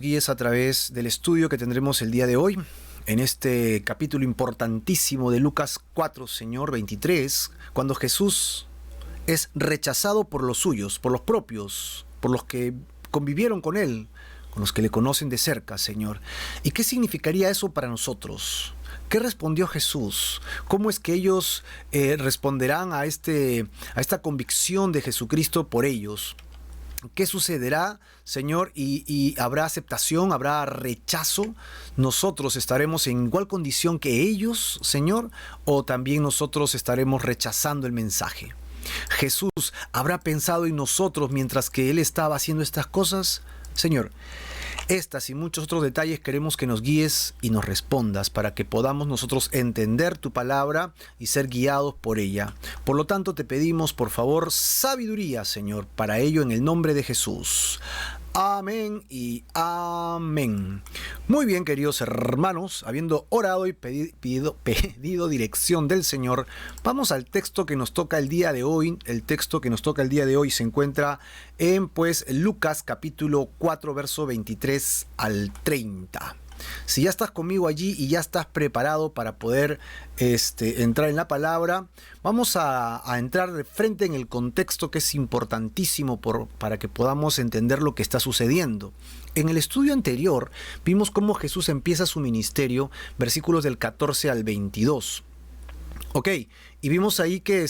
Guíes a través del estudio que tendremos el día de hoy, en este capítulo importantísimo de Lucas 4, Señor 23, cuando Jesús es rechazado por los suyos, por los propios, por los que convivieron con Él, con los que le conocen de cerca, Señor. ¿Y qué significaría eso para nosotros? ¿Qué respondió Jesús? ¿Cómo es que ellos responderán a esta convicción de Jesucristo por ellos? ¿Qué sucederá, Señor? ¿Y habrá aceptación? ¿Habrá rechazo? ¿Nosotros estaremos en igual condición que ellos, Señor? ¿O también nosotros estaremos rechazando el mensaje? ¿Jesús habrá pensado en nosotros mientras que Él estaba haciendo estas cosas? Señor, estas y muchos otros detalles queremos que nos guíes y nos respondas para que podamos nosotros entender tu palabra y ser guiados por ella. Por lo tanto, te pedimos, por favor, sabiduría, Señor, para ello en el nombre de Jesús. Amén y amén. Muy bien, queridos hermanos, habiendo orado y pedido dirección del Señor, vamos al texto que nos toca el día de hoy. El texto que nos toca el día de hoy se encuentra en Lucas capítulo 4, verso 23 al 30. Si ya estás conmigo allí y ya estás preparado para poder entrar en la palabra, vamos a entrar de frente en el contexto que es importantísimo para que podamos entender lo que está sucediendo. En el estudio anterior vimos cómo Jesús empieza su ministerio, versículos del 14 al 22. Ok, y vimos ahí que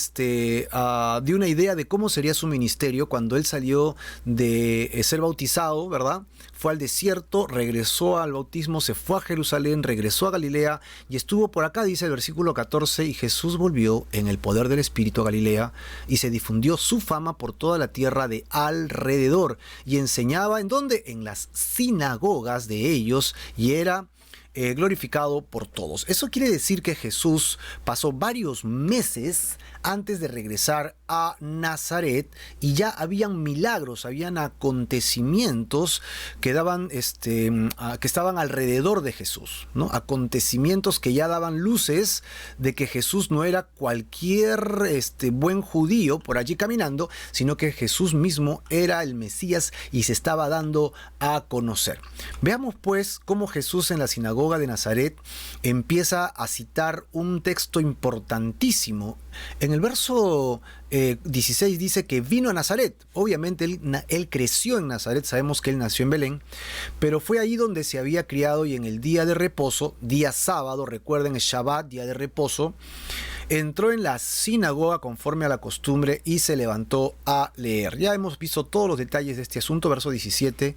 dio una idea de cómo sería su ministerio cuando él salió de ser bautizado, ¿verdad? Fue al desierto, regresó al bautismo, se fue a Jerusalén, regresó a Galilea y estuvo por acá, dice el versículo 14, y Jesús volvió en el poder del Espíritu a Galilea y se difundió su fama por toda la tierra de alrededor y enseñaba, ¿en dónde? En las sinagogas de ellos y era glorificado por todos. Eso quiere decir que Jesús pasó varios meses antes de regresar a Nazaret y ya habían milagros, habían acontecimientos que que estaban alrededor de Jesús, ¿no? Acontecimientos que ya daban luces de que Jesús no era cualquier buen judío por allí caminando, sino que Jesús mismo era el Mesías y se estaba dando a conocer. Veamos pues cómo Jesús en la sinagoga de Nazaret empieza a citar un texto importantísimo. En el verso 16 dice que vino a Nazaret. Obviamente él creció en Nazaret, sabemos que él nació en Belén, pero fue ahí donde se había criado y en el día de reposo, día sábado, recuerden el Shabbat, día de reposo, entró en la sinagoga conforme a la costumbre y se levantó a leer. Ya hemos visto todos los detalles de este asunto, verso 17,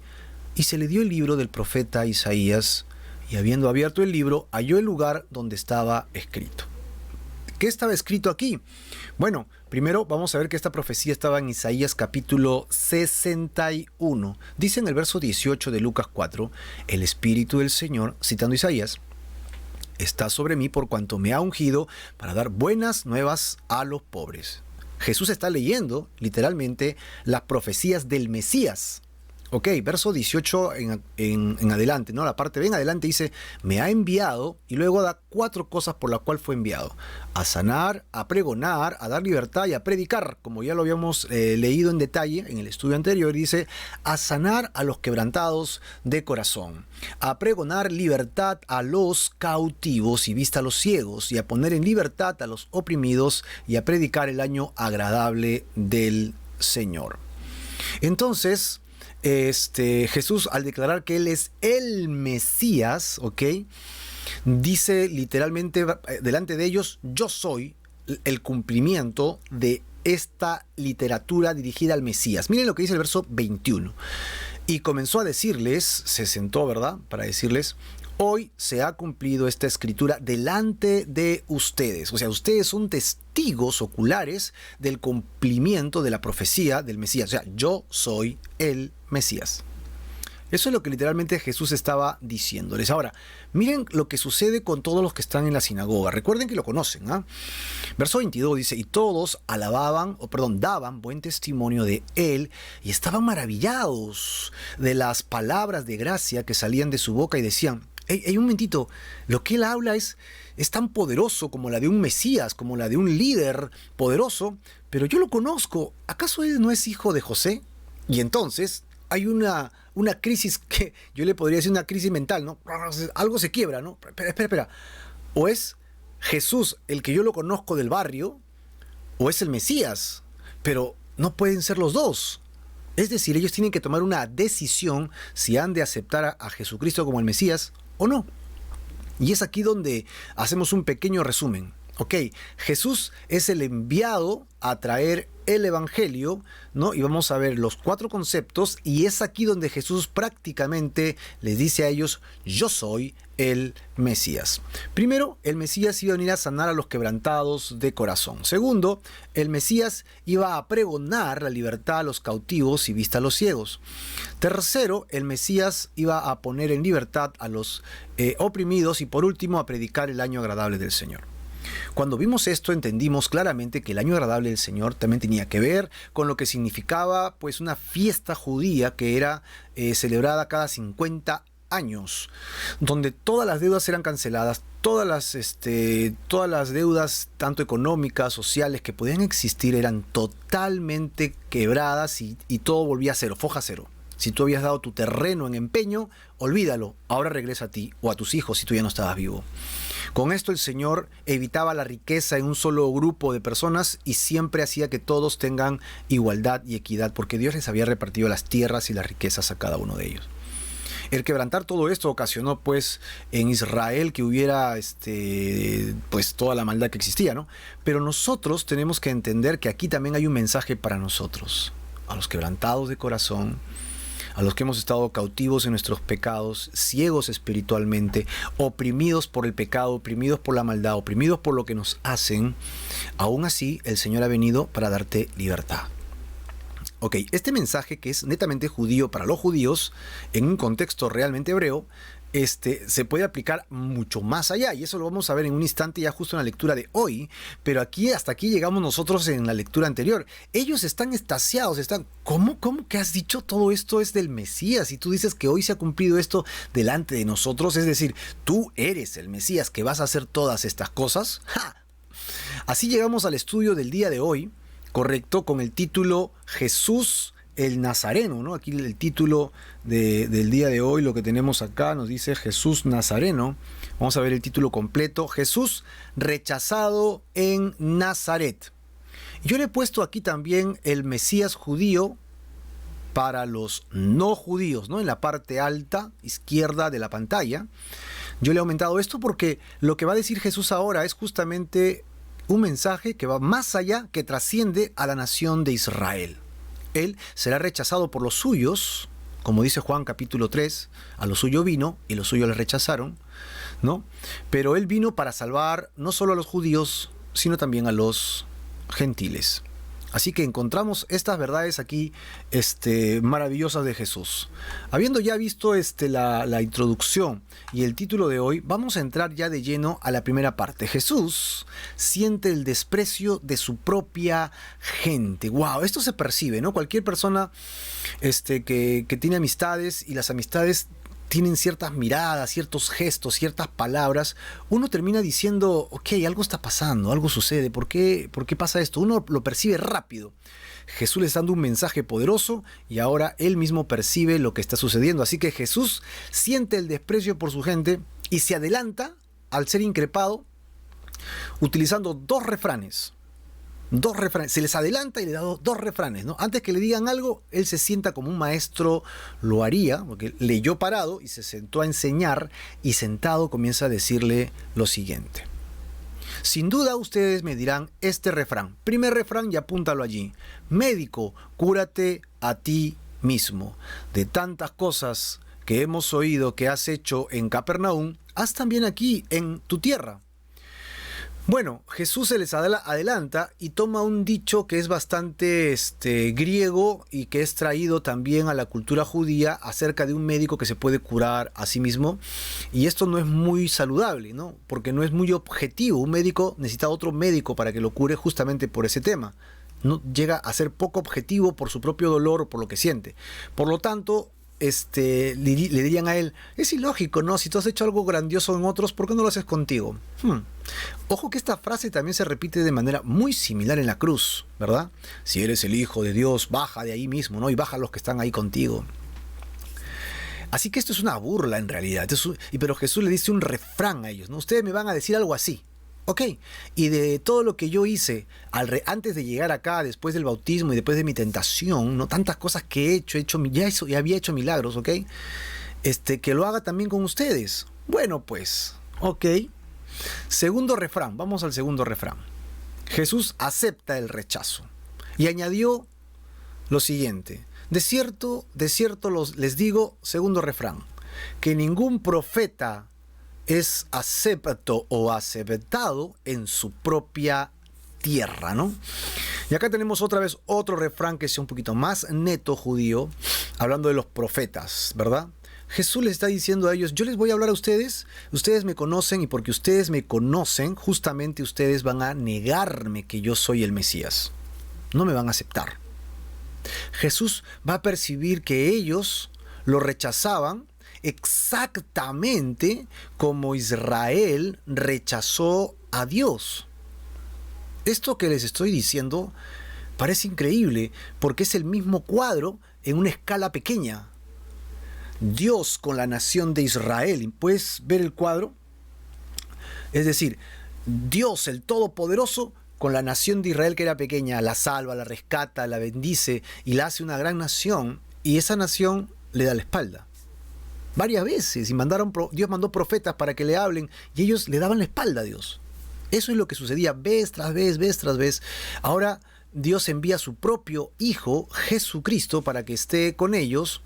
y se le dio el libro del profeta Isaías, y habiendo abierto el libro, halló el lugar donde estaba escrito. ¿Qué estaba escrito aquí? Bueno, primero vamos a ver que esta profecía estaba en Isaías capítulo 61. Dice en el verso 18 de Lucas 4, el Espíritu del Señor, citando Isaías, está sobre mí por cuanto me ha ungido para dar buenas nuevas a los pobres. Jesús está leyendo literalmente las profecías del Mesías. Ok, verso 18 en adelante, ¿no? La parte B en adelante dice, me ha enviado, y luego da 4 cosas por las cuales fue enviado. A sanar, a pregonar, a dar libertad y a predicar, como ya lo habíamos leído en detalle en el estudio anterior, dice, a sanar a los quebrantados de corazón, a pregonar libertad a los cautivos y vista a los ciegos, y a poner en libertad a los oprimidos, y a predicar el año agradable del Señor. Entonces, Jesús, al declarar que Él es el Mesías, ¿ok? Dice literalmente delante de ellos, yo soy el cumplimiento de esta literatura dirigida al Mesías. Miren lo que dice el verso 21. Y comenzó a decirles, se sentó, ¿verdad? Para decirles, hoy se ha cumplido esta escritura delante de ustedes. O sea, ustedes son testigos oculares del cumplimiento de la profecía del Mesías. O sea, yo soy el Mesías. Eso es lo que literalmente Jesús estaba diciéndoles. Ahora, miren lo que sucede con todos los que están en la sinagoga. Recuerden que lo conocen, ¿ah? Verso 22 dice, y todos daban buen testimonio de él y estaban maravillados de las palabras de gracia que salían de su boca y decían, hey, un momentito, lo que él habla es tan poderoso como la de un Mesías, como la de un líder poderoso, pero yo lo conozco. ¿Acaso él no es hijo de José? Y entonces hay una crisis que yo le podría decir una crisis mental, ¿no? Algo se quiebra, ¿no? Espera. O es Jesús el que yo lo conozco del barrio, o es el Mesías, pero no pueden ser los dos. Es decir, ellos tienen que tomar una decisión si han de aceptar a Jesucristo como el Mesías o no. Y es aquí donde hacemos un pequeño resumen. Ok, Jesús es el enviado a traer el Evangelio, ¿no? Y vamos a ver los 4 conceptos, y es aquí donde Jesús prácticamente les dice a ellos: yo soy el Mesías. Primero, el Mesías iba a venir a sanar a los quebrantados de corazón. Segundo, el Mesías iba a pregonar la libertad a los cautivos y vista a los ciegos. Tercero, el Mesías iba a poner en libertad a los oprimidos, y por último, a predicar el año agradable del Señor. Cuando vimos esto, entendimos claramente que el año agradable del Señor también tenía que ver con lo que significaba pues una fiesta judía que era celebrada cada 50 años, donde todas las deudas eran canceladas, todas las deudas, tanto económicas, sociales, que podían existir, eran totalmente quebradas, y todo volvía a cero, foja cero. Si tú habías dado tu terreno en empeño, olvídalo, ahora regresa a ti o a tus hijos si tú ya no estabas vivo. Con esto el Señor evitaba la riqueza en un solo grupo de personas y siempre hacía que todos tengan igualdad y equidad, porque Dios les había repartido las tierras y las riquezas a cada uno de ellos. El quebrantar todo esto ocasionó pues en Israel que hubiera pues toda la maldad que existía, ¿no? Pero nosotros tenemos que entender que aquí también hay un mensaje para nosotros, a los quebrantados de corazón, a los que hemos estado cautivos en nuestros pecados, ciegos espiritualmente, oprimidos por el pecado, oprimidos por la maldad, oprimidos por lo que nos hacen. Aún así, el Señor ha venido para darte libertad. Ok, este mensaje, que es netamente judío para los judíos, en un contexto realmente hebreo, se puede aplicar mucho más allá, y eso lo vamos a ver en un instante, ya justo en la lectura de hoy. Pero hasta aquí llegamos nosotros en la lectura anterior. Ellos están extasiados, ¿cómo que has dicho todo esto es del Mesías? Y tú dices que hoy se ha cumplido esto delante de nosotros, es decir, tú eres el Mesías que vas a hacer todas estas cosas. ¡Ja! Así llegamos al estudio del día de hoy, correcto, con el título Jesús el Nazareno, ¿no? Aquí el título del día de hoy, lo que tenemos acá, nos dice Jesús Nazareno. Vamos a ver el título completo: Jesús rechazado en Nazaret. Yo le he puesto aquí también el Mesías judío para los no judíos, ¿no? En la parte alta izquierda de la pantalla. Yo le he aumentado esto porque lo que va a decir Jesús ahora es justamente un mensaje que va más allá, que trasciende a la nación de Israel. Él será rechazado por los suyos, como dice Juan capítulo 3, a lo suyo vino y los suyos le rechazaron, ¿no? Pero él vino para salvar no solo a los judíos, sino también a los gentiles. Así que encontramos estas verdades aquí maravillosas de Jesús. Habiendo ya visto la introducción y el título de hoy, vamos a entrar ya de lleno a la primera parte. Jesús siente el desprecio de su propia gente. ¡Wow! Esto se percibe, ¿no? Cualquier persona que tiene amistades, y las amistades tienen ciertas miradas, ciertos gestos, ciertas palabras, uno termina diciendo, ok, algo está pasando, algo sucede, ¿por qué pasa esto? Uno lo percibe rápido. Jesús le está dando un mensaje poderoso y ahora él mismo percibe lo que está sucediendo. Así que Jesús siente el desprecio por su gente y se adelanta al ser increpado utilizando dos refranes. Se les adelanta y le da dos refranes, ¿no? Antes que le digan algo, él se sienta como un maestro lo haría, porque leyó parado y se sentó a enseñar, y sentado comienza a decirle lo siguiente. Sin duda ustedes me dirán este refrán. Primer refrán, y apúntalo allí. Médico, cúrate a ti mismo. De tantas cosas que hemos oído que has hecho en Capernaum, haz también aquí en tu tierra. Bueno, Jesús se les adelanta y toma un dicho que es bastante griego y que es traído también a la cultura judía acerca de un médico que se puede curar a sí mismo. Y esto no es muy saludable, ¿no? Porque no es muy objetivo. Un médico necesita otro médico para que lo cure justamente por ese tema. No llega a ser poco objetivo por su propio dolor o por lo que siente. Por lo tanto, le dirían a él, es ilógico, ¿no? Si tú has hecho algo grandioso en otros, ¿por qué no lo haces contigo? Ojo que esta frase también se repite de manera muy similar en la cruz, ¿verdad? Si eres el Hijo de Dios, baja de ahí mismo, ¿no? Y baja a los que están ahí contigo. Así que esto es una burla en realidad. Pero Jesús le dice un refrán a ellos, ¿no? Ustedes me van a decir algo así. Ok, y de todo lo que yo hice antes de llegar acá, después del bautismo y después de mi tentación, ¿no? Tantas cosas que he hecho, ya había hecho milagros, ¿ok? Que lo haga también con ustedes. Bueno, pues, ok. Segundo refrán, vamos al segundo refrán. Jesús acepta el rechazo y añadió lo siguiente. De cierto les digo, segundo refrán, que ningún profeta es acepto o aceptado en su propia tierra, ¿no? Y acá tenemos otra vez otro refrán que es un poquito más neto judío, hablando de los profetas, ¿verdad? Jesús les está diciendo a ellos, yo les voy a hablar a ustedes me conocen y porque ustedes me conocen, justamente ustedes van a negarme que yo soy el Mesías. No me van a aceptar. Jesús va a percibir que ellos lo rechazaban exactamente como Israel rechazó a Dios. Esto que les estoy diciendo parece increíble porque es el mismo cuadro en una escala pequeña. Dios con la nación de Israel. ¿Puedes ver el cuadro? Es decir, Dios el Todopoderoso con la nación de Israel que era pequeña, la salva, la rescata, la bendice y la hace una gran nación, y esa nación le da la espalda. Varias veces, y Dios mandó profetas para que le hablen, y ellos le daban la espalda a Dios. Eso es lo que sucedía vez tras vez, vez tras vez. Ahora Dios envía a su propio Hijo, Jesucristo, para que esté con ellos,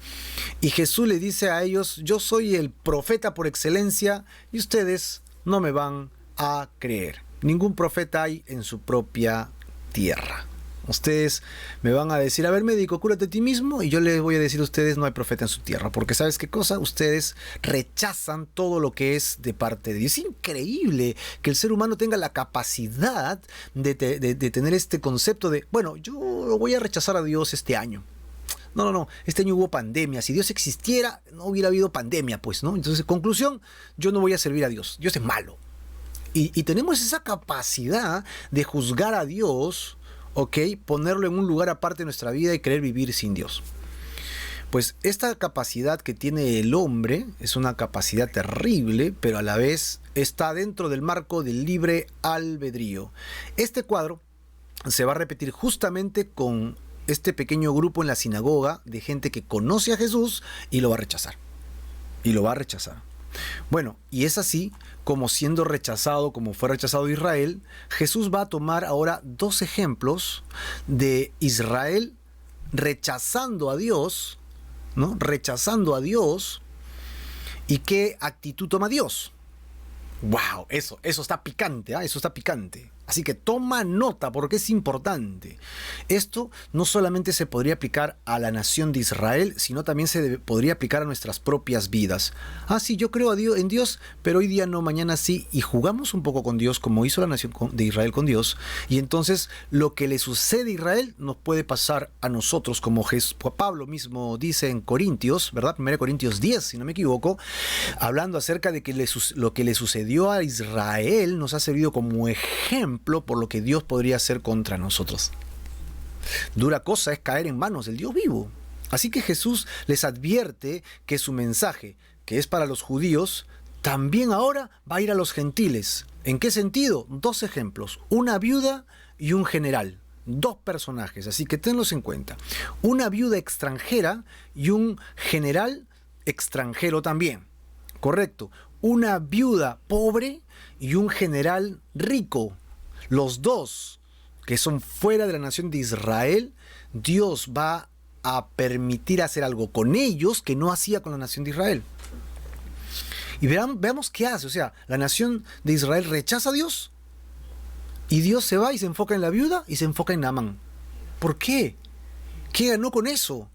y Jesús le dice a ellos, yo soy el profeta por excelencia, y ustedes no me van a creer. Ningún profeta hay en su propia tierra. Ustedes me van a decir, a ver médico, cúrate a ti mismo, y yo les voy a decir a ustedes, no hay profeta en su tierra, porque ¿sabes qué cosa? Ustedes rechazan todo lo que es de parte de Dios. Es increíble que el ser humano tenga la capacidad de tener este concepto de, bueno, yo voy a rechazar a Dios este año. No, este año hubo pandemia. Si Dios existiera, no hubiera habido pandemia, pues, ¿no? Entonces, conclusión, yo no voy a servir a Dios. Dios es malo. Y tenemos esa capacidad de juzgar a Dios, ¿ok? Ponerlo en un lugar aparte de nuestra vida y querer vivir sin Dios. Pues esta capacidad que tiene el hombre es una capacidad terrible, pero a la vez está dentro del marco del libre albedrío. Este cuadro se va a repetir justamente con este pequeño grupo en la sinagoga de gente que conoce a Jesús y lo va a rechazar. Bueno, y es así como siendo rechazado, como fue rechazado Israel, Jesús va a tomar ahora dos ejemplos de Israel rechazando a Dios, ¿no? Rechazando a Dios, y qué actitud toma Dios. ¡Wow! Eso está picante, ¿eh? Eso está picante. Así que toma nota porque es importante. Esto no solamente se podría aplicar a la nación de Israel, sino también podría aplicar a nuestras propias vidas. Ah, sí, yo creo en Dios, pero hoy día no, mañana sí. Y jugamos un poco con Dios, como hizo la nación de Israel con Dios. Y entonces lo que le sucede a Israel nos puede pasar a nosotros, como Pablo mismo dice en Corintios, ¿verdad? 1 Corintios 10, si no me equivoco, hablando acerca de que lo que le sucedió a Israel nos ha servido como ejemplo por lo que Dios podría hacer contra nosotros. Dura cosa es caer en manos del Dios vivo. Así que Jesús les advierte que su mensaje, que es para los judíos, también ahora va a ir a los gentiles. ¿En qué sentido? Dos ejemplos, una viuda y un general. Dos personajes, así que tenlos en cuenta. Una viuda extranjera y un general extranjero también. Correcto. Una viuda pobre y un general rico. Los dos, que son fuera de la nación de Israel, Dios va a permitir hacer algo con ellos que no hacía con la nación de Israel. Y veamos qué hace. O sea, la nación de Israel rechaza a Dios y Dios se va y se enfoca en la viuda y se enfoca en Naamán. ¿Por qué? ¿Qué ganó con eso?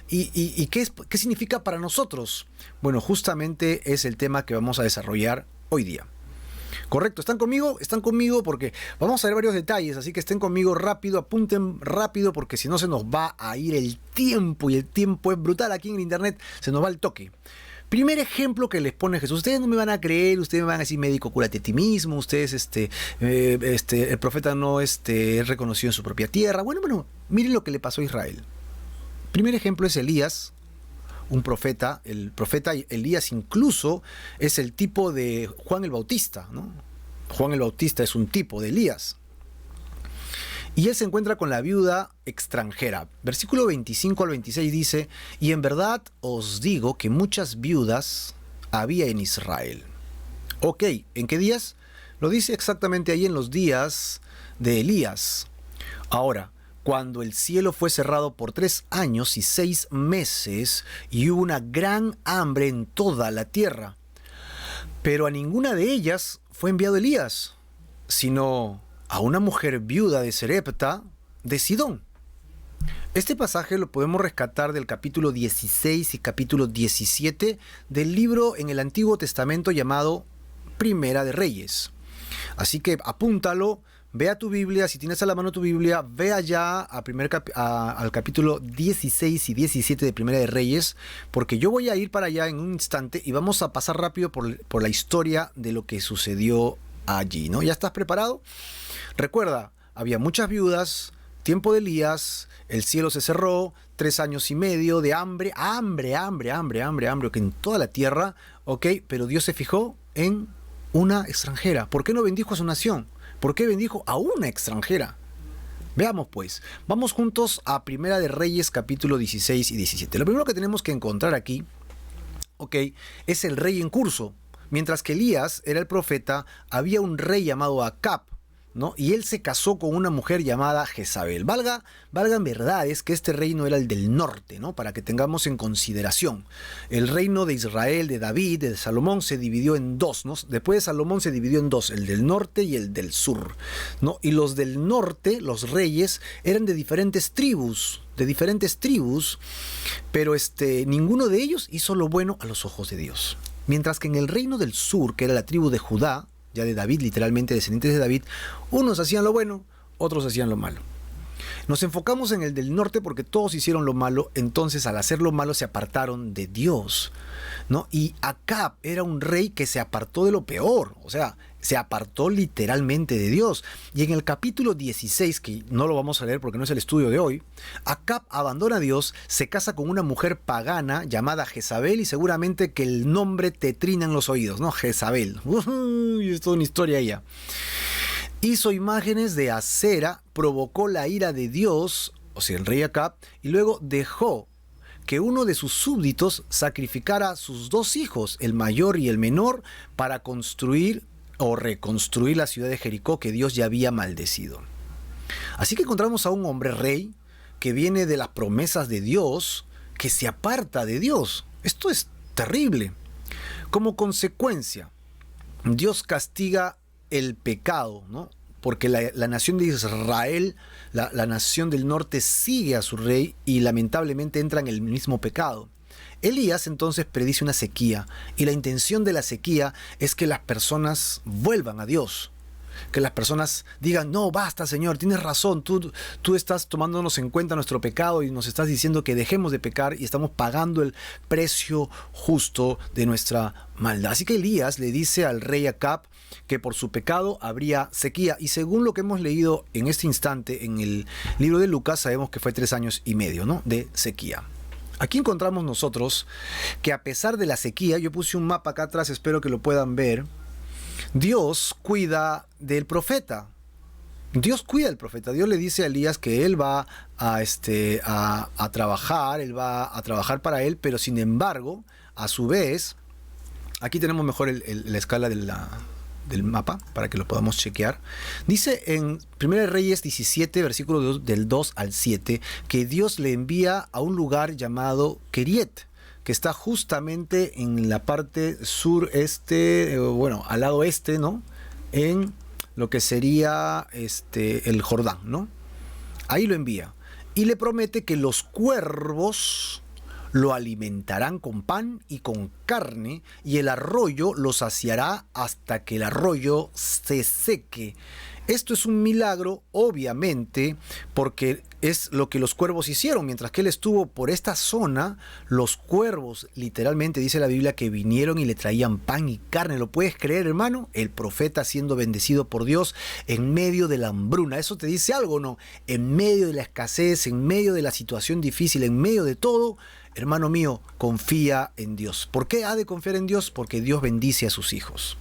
¿Y qué significa para nosotros? Bueno, justamente es el tema que vamos a desarrollar hoy día. Correcto, están conmigo porque vamos a ver varios detalles, así que estén conmigo rápido, apunten rápido porque si no se nos va a ir el tiempo y el tiempo es brutal aquí en el internet, se nos va el toque. Primer ejemplo que les pone Jesús. Ustedes no me van a creer, ustedes me van a decir médico, cúrate a ti mismo, ustedes, el profeta no es reconocido en su propia tierra. Bueno, miren lo que le pasó a Israel. Primer ejemplo es Elías, un profeta. El profeta Elías incluso es el tipo de Juan el Bautista, ¿no? Juan el Bautista es un tipo de Elías. Y él se encuentra con la viuda extranjera. Versículo 25 al 26 dice, y en verdad os digo que muchas viudas había en Israel. Ok, ¿en qué días? Lo dice exactamente ahí en los días de Elías. Ahora, cuando el cielo fue cerrado por 3 años y 6 meses y hubo una gran hambre en toda la tierra. Pero a ninguna de ellas fue enviado Elías, sino a una mujer viuda de Serepta, de Sidón. Este pasaje lo podemos rescatar del capítulo 16 y capítulo 17 del libro en el Antiguo Testamento llamado Primera de Reyes. Así que apúntalo, ve a tu Biblia, si tienes a la mano tu Biblia, ve allá al capítulo 16 y 17 de Primera de Reyes, porque yo voy a ir para allá en un instante y vamos a pasar rápido por la historia de lo que sucedió allí, ¿no? ¿Ya estás preparado? Recuerda, había muchas viudas, tiempo de Elías, el cielo se cerró, 3 años y medio de hambre, hambre, que en toda la tierra, ok, pero Dios se fijó en una extranjera. ¿Por qué no bendijo a su nación? ¿Por qué bendijo a una extranjera? Veamos pues, vamos juntos a Primera de Reyes capítulo 16 y 17. Lo primero que tenemos que encontrar aquí, ok, es el rey en curso. Mientras que Elías era el profeta, había un rey llamado Acab, ¿no? Y él se casó con una mujer llamada Jezabel. Valgan verdades que este reino era el del norte, ¿no? Para que tengamos en consideración. El reino de Israel, de David, de Salomón, se dividió en dos, ¿no? Después de Salomón se dividió en dos, el del norte y el del sur, ¿no? Y los del norte, los reyes, eran de diferentes tribus, pero ninguno de ellos hizo lo bueno a los ojos de Dios. Mientras que en el reino del sur, que era la tribu de Judá, ya de David, literalmente descendientes de David, unos hacían lo bueno, otros hacían lo malo. Nos enfocamos en el del norte porque todos hicieron lo malo, entonces al hacer lo malo se apartaron de Dios, ¿no? Y Acab era un rey que se apartó de lo peor, o sea, se apartó literalmente de Dios. Y en el capítulo 16, que no lo vamos a leer porque no es el estudio de hoy, Acab abandona a Dios, se casa con una mujer pagana llamada Jezabel, y seguramente que el nombre te trina en los oídos, ¿no? Jezabel. Es toda una historia ella. Hizo imágenes de acera, provocó la ira de Dios, o sea, el rey Acab, y luego dejó que uno de sus súbditos sacrificara a sus 2 hijos, el mayor y el menor, para construir o reconstruir la ciudad de Jericó que Dios ya había maldecido. Así que encontramos a un hombre rey que viene de las promesas de Dios, que se aparta de Dios. Esto es terrible. Como consecuencia, Dios castiga el pecado, ¿no? Porque la nación de Israel, la nación del norte, sigue a su rey y lamentablemente entra en el mismo pecado. Elías entonces predice una sequía, y la intención de la sequía es que las personas vuelvan a Dios, que las personas digan, no, basta Señor, tienes razón, tú estás tomándonos en cuenta nuestro pecado y nos estás diciendo que dejemos de pecar y estamos pagando el precio justo de nuestra maldad. Así que Elías le dice al rey Acab que por su pecado habría sequía, y según lo que hemos leído en este instante en el libro de Lucas, sabemos que fue 3 años y medio, ¿no?, de sequía. Aquí encontramos nosotros que a pesar de la sequía, yo puse un mapa acá atrás, espero que lo puedan ver, Dios cuida del profeta. Dios cuida del profeta. Dios le dice a Elías que él va a trabajar para él, pero sin embargo, a su vez, aquí tenemos mejor la escala del mapa para que lo podamos chequear. Dice en 1 Reyes 17, versículos del 2 al 7, que Dios le envía a un lugar llamado Keriet, que está justamente en la parte sureste, al lado este, ¿no?, en lo que sería el Jordán, ¿no? Ahí lo envía y le promete que los cuervos lo alimentarán con pan y con carne, y el arroyo lo saciará hasta que el arroyo se seque. Esto es un milagro, obviamente, porque es lo que los cuervos hicieron. Mientras que él estuvo por esta zona, los cuervos, literalmente dice la Biblia, que vinieron y le traían pan y carne. ¿Lo puedes creer, hermano? El profeta siendo bendecido por Dios en medio de la hambruna. ¿Eso te dice algo o no? En medio de la escasez, en medio de la situación difícil, en medio de todo, hermano mío, confía en Dios. ¿Por qué ha de confiar en Dios? Porque Dios bendice a sus hijos.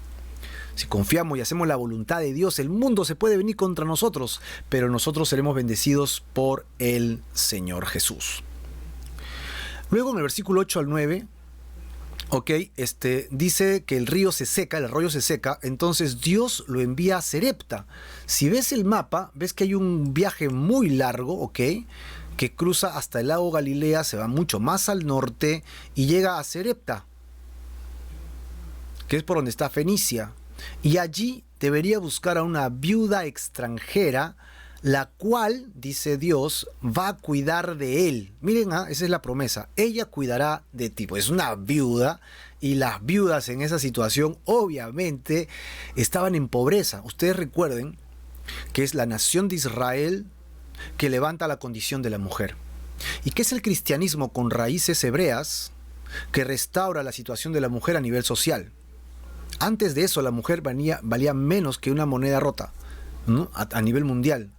Si confiamos y hacemos la voluntad de Dios, el mundo se puede venir contra nosotros, pero nosotros seremos bendecidos por el Señor Jesús. Luego en el versículo 8 al 9, dice que el río se seca, el arroyo se seca, entonces Dios lo envía a Sarepta. Si ves el mapa, ves que hay un viaje muy largo, que cruza hasta el lago Galilea, se va mucho más al norte y llega a Sarepta, que es por donde está Fenicia. Y allí debería buscar a una viuda extranjera, la cual, dice Dios, va a cuidar de él. Miren, esa es la promesa. Ella cuidará de ti. Pues es una viuda, y las viudas en esa situación obviamente estaban en pobreza. Ustedes recuerden que es la nación de Israel que levanta la condición de la mujer. ¿Y qué es el cristianismo con raíces hebreas que restaura la situación de la mujer a nivel social? Antes de eso, la mujer valía menos que una moneda rota, ¿no? A nivel mundial.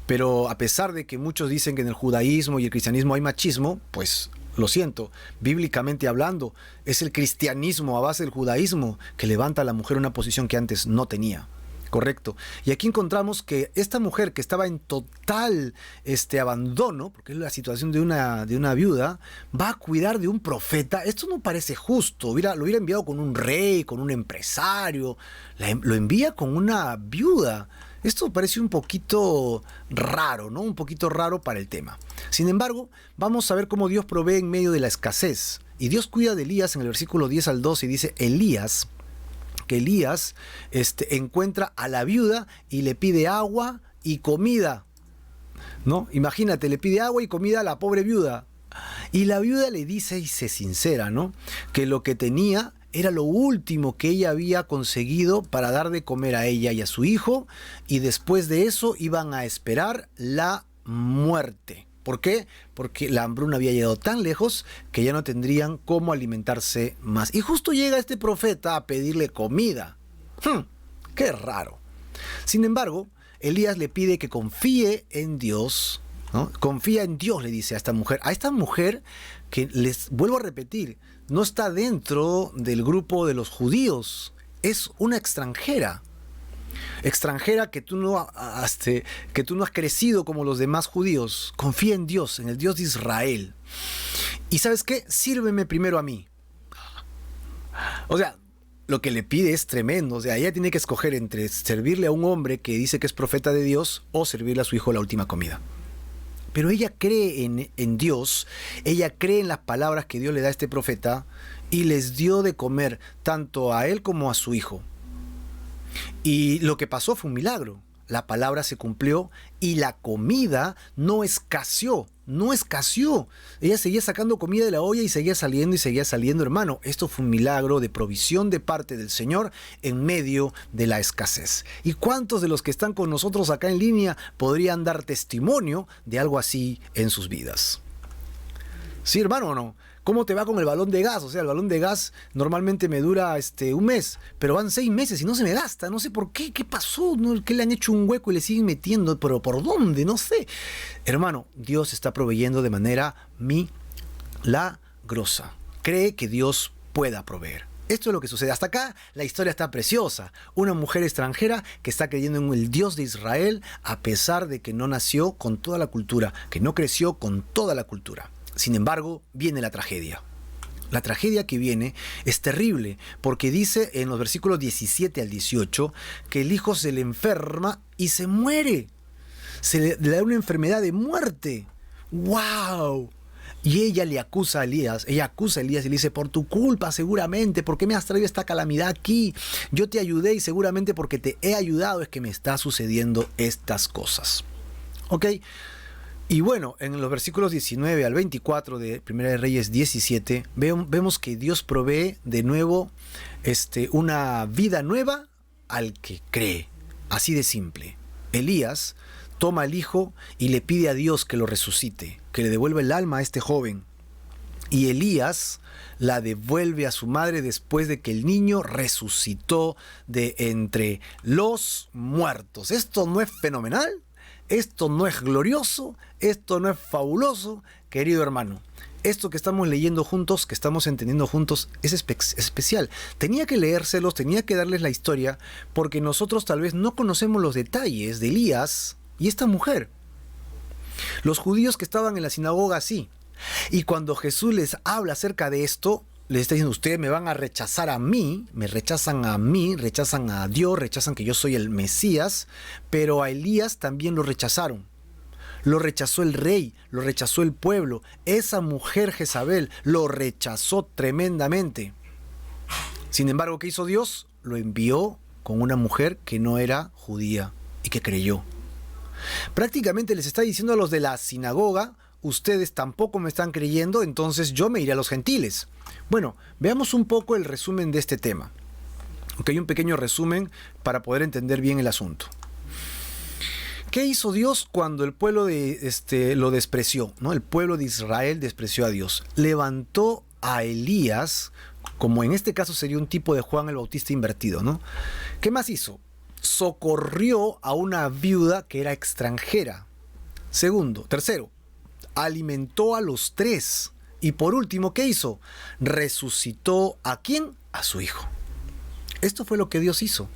Pero a pesar de que muchos dicen que en el judaísmo y el cristianismo hay machismo, pues lo siento, bíblicamente hablando, es el cristianismo a base del judaísmo que levanta a la mujer a una posición que antes no tenía. Correcto. Y aquí encontramos que esta mujer que estaba en total abandono, porque es la situación de una viuda, va a cuidar de un profeta. Esto no parece justo. Lo hubiera enviado con un rey, con un empresario. Lo envía con una viuda. Esto parece un poquito raro, ¿no? Un poquito raro para el tema. Sin embargo, vamos a ver cómo Dios provee en medio de la escasez. Y Dios cuida de Elías en el versículo 10 al 12 y dice, que Elías encuentra a la viuda y le pide agua y comida, ¿no? Imagínate, le pide agua y comida a la pobre viuda. Y la viuda le dice, y se sincera, ¿no?, que lo que tenía era lo último que ella había conseguido para dar de comer a ella y a su hijo, y después de eso iban a esperar la muerte. ¿Por qué? Porque la hambruna había llegado tan lejos que ya no tendrían cómo alimentarse más. Y justo llega este profeta a pedirle comida. ¡Qué raro! Sin embargo, Elías le pide que confíe en Dios, ¿no? Confía en Dios, le dice a esta mujer. A esta mujer que, les vuelvo a repetir, no está dentro del grupo de los judíos. Es una extranjera. Extranjera que tú no has crecido como los demás judíos. Confía en Dios, en el Dios de Israel. ¿Y sabes qué? Sírveme primero a mí. O sea, lo que le pide es tremendo. O sea, ella tiene que escoger entre servirle a un hombre que dice que es profeta de Dios o servirle a su hijo la última comida. Pero ella cree en Dios, ella cree en las palabras que Dios le da a este profeta y les dio de comer tanto a él como a su hijo. Y lo que pasó fue un milagro. La palabra se cumplió y la comida no escaseó. Ella seguía sacando comida de la olla y seguía saliendo, hermano. Esto fue un milagro de provisión de parte del Señor en medio de la escasez. ¿Y cuántos de los que están con nosotros acá en línea podrían dar testimonio de algo así en sus vidas? ¿Sí, hermano, o no? ¿Cómo te va con el balón de gas? O sea, el balón de gas normalmente me dura un mes, pero van 6 meses y no se me gasta. No sé por qué. ¿Qué pasó? ¿No? ¿Qué le han hecho un hueco y le siguen metiendo? ¿Pero por dónde? No sé. Hermano, Dios está proveyendo de manera milagrosa. Cree que Dios pueda proveer. Esto es lo que sucede. Hasta acá la historia está preciosa. Una mujer extranjera que está creyendo en el Dios de Israel a pesar de que no nació con toda la cultura, que no creció con toda la cultura. Sin embargo, viene la tragedia. La tragedia que viene es terrible porque dice en los versículos 17 al 18 que el hijo se le enferma y se muere. Le da una enfermedad de muerte. ¡Wow! Y ella le acusa a Elías. Ella acusa a Elías y le dice, por tu culpa seguramente, ¿por qué me has traído esta calamidad aquí? Yo te ayudé y seguramente porque te he ayudado es que me está sucediendo estas cosas. ¿Ok? Y bueno, en los versículos 19 al 24 de Primera de Reyes 17, vemos que Dios provee de nuevo una vida nueva al que cree. Así de simple. Elías toma al hijo y le pide a Dios que lo resucite, que le devuelva el alma a este joven. Y Elías la devuelve a su madre después de que el niño resucitó de entre los muertos. ¿Esto no es fenomenal? ¿Esto no es glorioso? ¿Esto no es fabuloso? Querido hermano, esto que estamos leyendo juntos, que estamos entendiendo juntos, es especial. Tenía que leérselos, tenía que darles la historia, porque nosotros tal vez no conocemos los detalles de Elías y esta mujer. Los judíos que estaban en la sinagoga sí. Y cuando Jesús les habla acerca de esto, les está diciendo, ustedes me van a rechazar a mí, rechazan a Dios, rechazan que yo soy el Mesías, pero a Elías también lo rechazaron. Lo rechazó el rey, lo rechazó el pueblo. Esa mujer Jezabel lo rechazó tremendamente. Sin embargo, ¿qué hizo Dios? Lo envió con una mujer que no era judía y que creyó. Prácticamente les está diciendo a los de la sinagoga, ustedes tampoco me están creyendo, entonces yo me iré a los gentiles. Bueno, veamos un poco el resumen de este tema. Ok, un pequeño resumen para poder entender bien el asunto. ¿Qué hizo Dios cuando el pueblo lo despreció, ¿no? El pueblo de Israel despreció a Dios. Levantó a Elías, como en este caso sería un tipo de Juan el Bautista invertido, ¿no? ¿Qué más hizo? Socorrió a una viuda que era extranjera. Tercero, alimentó a los tres. Y por último, ¿qué hizo? Resucitó ¿a quién? A su hijo. Esto fue lo que Dios hizo.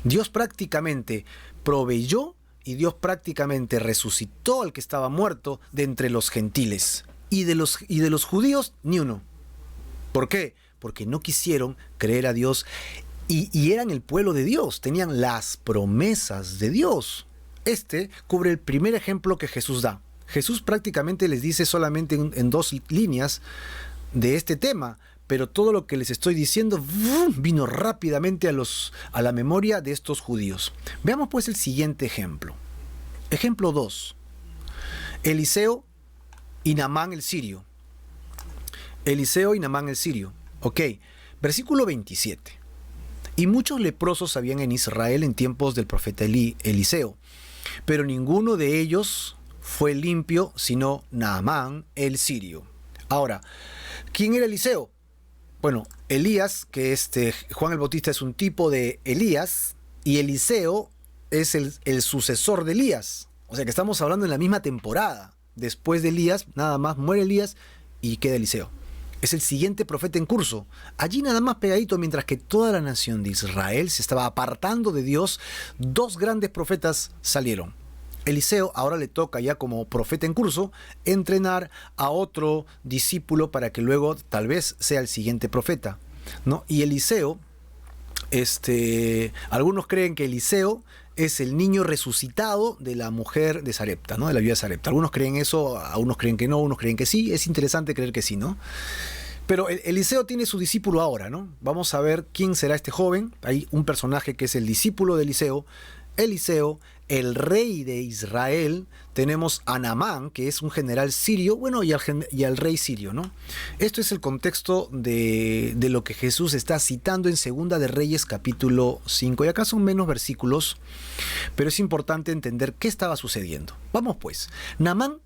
Dios prácticamente proveyó y Dios prácticamente resucitó al que estaba muerto de entre los gentiles. Y de los judíos, ni uno. ¿Por qué? Porque no quisieron creer a Dios y eran el pueblo de Dios, tenían las promesas de Dios. Este cubre el primer ejemplo que Jesús da. Jesús prácticamente les dice solamente en 2 líneas de este tema, pero todo lo que les estoy diciendo vino rápidamente a la memoria de estos judíos. Veamos pues el siguiente ejemplo. Ejemplo 2. Eliseo y Naamán el sirio. Eliseo y Naamán el sirio. Ok, versículo 27. Y muchos leprosos habían en Israel en tiempos del profeta Eliseo, pero ninguno de ellos fue limpio sino Naamán el sirio. Ahora, ¿quién era Eliseo? Bueno, Elías, que Juan el Bautista es un tipo de Elías, y Eliseo es el sucesor de Elías. O sea que estamos hablando en la misma temporada. Después de Elías, nada más muere Elías y queda Eliseo. Es el siguiente profeta en curso. Allí nada más pegadito, mientras que toda la nación de Israel se estaba apartando de Dios, 2 grandes profetas salieron. Eliseo ahora le toca ya como profeta en curso entrenar a otro discípulo para que luego tal vez sea el siguiente profeta, ¿no? Y Eliseo, algunos creen que Eliseo es el niño resucitado de la mujer de Sarepta, ¿no? De la viuda de Sarepta. Algunos creen eso, algunos creen que no, unos creen que sí. Es interesante creer que sí, ¿no? Pero Eliseo tiene su discípulo ahora, ¿no? Vamos a ver quién será este joven. Hay un personaje que es el discípulo de Eliseo, el rey de Israel. Tenemos a Naamán, que es un general sirio, bueno, y al rey sirio, ¿no? Esto es el contexto de lo que Jesús está citando en Segunda de Reyes capítulo 5. Y acá son menos versículos, pero es importante entender qué estaba sucediendo. Vamos pues. Naamán,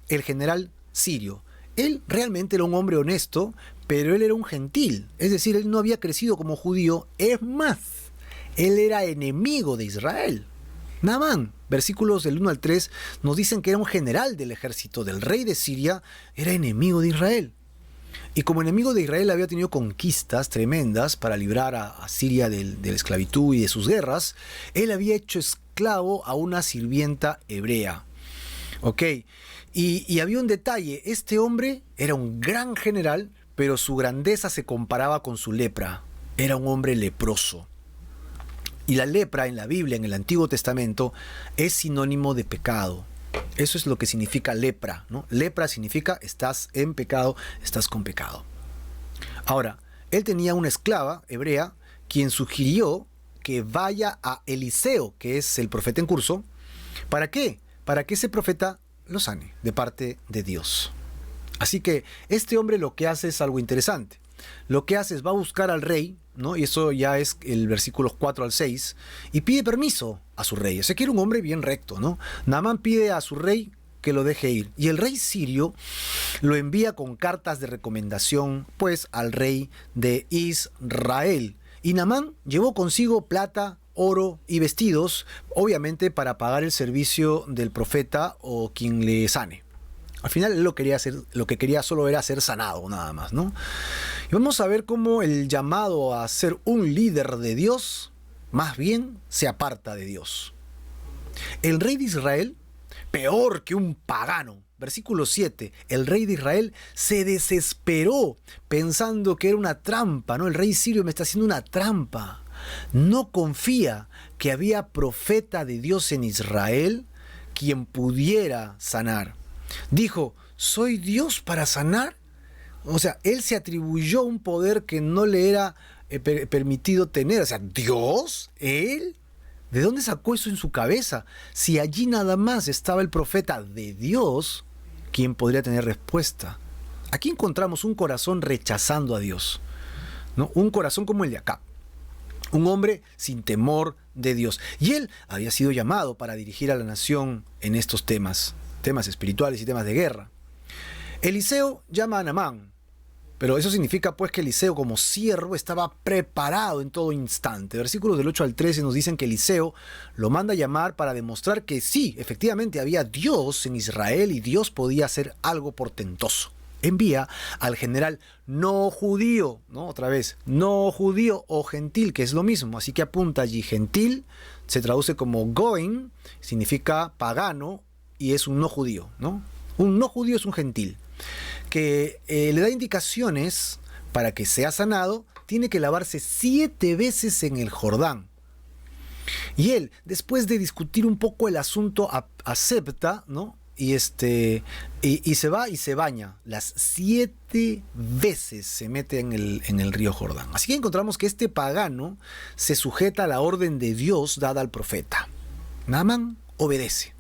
el general sirio. Él realmente era un hombre honesto, pero él era un gentil. Es decir, él no había crecido como judío. Es más, él era enemigo de Israel. Naamán, versículos del 1 al 3, nos dicen que era un general del ejército del rey de Siria, era enemigo de Israel. Y como enemigo de Israel había tenido conquistas tremendas para librar a Siria de la esclavitud y de sus guerras, él había hecho esclavo a una sirvienta hebrea. Ok, y había un detalle, este hombre era un gran general, pero su grandeza se comparaba con su lepra, era un hombre leproso. Y la lepra en la Biblia, en el Antiguo Testamento, es sinónimo de pecado. Eso es lo que significa lepra, ¿no? Lepra significa estás en pecado, estás con pecado. Ahora, él tenía una esclava hebrea quien sugirió que vaya a Eliseo, que es el profeta en curso. ¿Para qué? Para que ese profeta lo sane de parte de Dios. Así que este hombre lo que hace es algo interesante. Lo que hace es va a buscar al rey, ¿no? Y eso ya es el versículos 4 al 6, y pide permiso a su rey. O sea que era un hombre bien recto, ¿no? Naamán pide a su rey que lo deje ir. Y el rey sirio lo envía con cartas de recomendación, pues, al rey de Israel. Y Naamán llevó consigo plata, oro y vestidos, obviamente para pagar el servicio del profeta o quien le sane. Al final él lo que quería solo era ser sanado, nada más, ¿no? Y vamos a ver cómo el llamado a ser un líder de Dios, más bien se aparta de Dios. El rey de Israel, peor que un pagano, versículo 7, el rey de Israel se desesperó pensando que era una trampa, ¿no? El rey sirio me está haciendo una trampa. No confía que había profeta de Dios en Israel quien pudiera sanar. Dijo, ¿soy Dios para sanar? O sea, él se atribuyó un poder que no le era permitido tener. O sea, ¿Dios? ¿Él? ¿De dónde sacó eso en su cabeza? Si allí nada más estaba el profeta de Dios, ¿quién podría tener respuesta? Aquí encontramos un corazón rechazando a Dios, ¿no? Un corazón como el de Acab. Un hombre sin temor de Dios. Y él había sido llamado para dirigir a la nación en estos temas espirituales y temas de guerra. Eliseo llama a Naamán, pero eso significa pues que Eliseo como siervo estaba preparado en todo instante. Versículos del 8 al 13 nos dicen que Eliseo lo manda a llamar para demostrar que sí, efectivamente había Dios en Israel y Dios podía hacer algo portentoso. Envía al general no judío, ¿no? Otra vez, no judío o gentil, que es lo mismo. Así que apunta allí, gentil, se traduce como goin, significa pagano, y es un no judío, ¿no? Un no judío es un gentil, que le da indicaciones para que sea sanado, tiene que lavarse 7 veces en el Jordán. Y él, después de discutir un poco el asunto, acepta, ¿no? Y se va y se baña. Las 7 veces se mete en el río Jordán. Así que encontramos que este pagano se sujeta a la orden de Dios dada al profeta. Naamán obedece.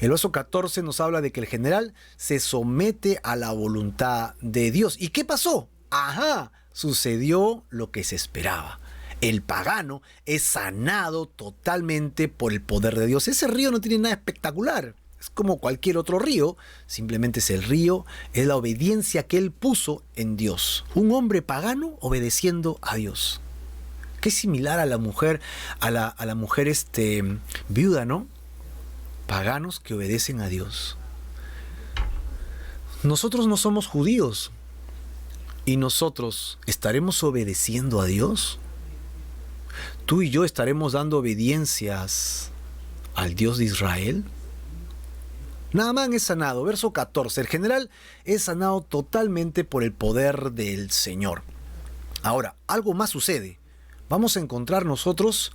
El verso 14 nos habla de que el general se somete a la voluntad de Dios. ¿Y qué pasó? ¡Ajá! Sucedió lo que se esperaba. El pagano es sanado totalmente por el poder de Dios. Ese río no tiene nada espectacular. Es como cualquier otro río, simplemente es el río, es la obediencia que él puso en Dios. Un hombre pagano obedeciendo a Dios. Que es similar a la mujer, a la mujer viuda, ¿no? Paganos que obedecen a Dios. Nosotros no somos judíos. ¿Y nosotros estaremos obedeciendo a Dios? ¿Tú y yo estaremos dando obediencias al Dios de Israel? Naamán es sanado, verso 14. El general es sanado totalmente por el poder del Señor. Ahora, algo más sucede. Vamos a encontrar nosotros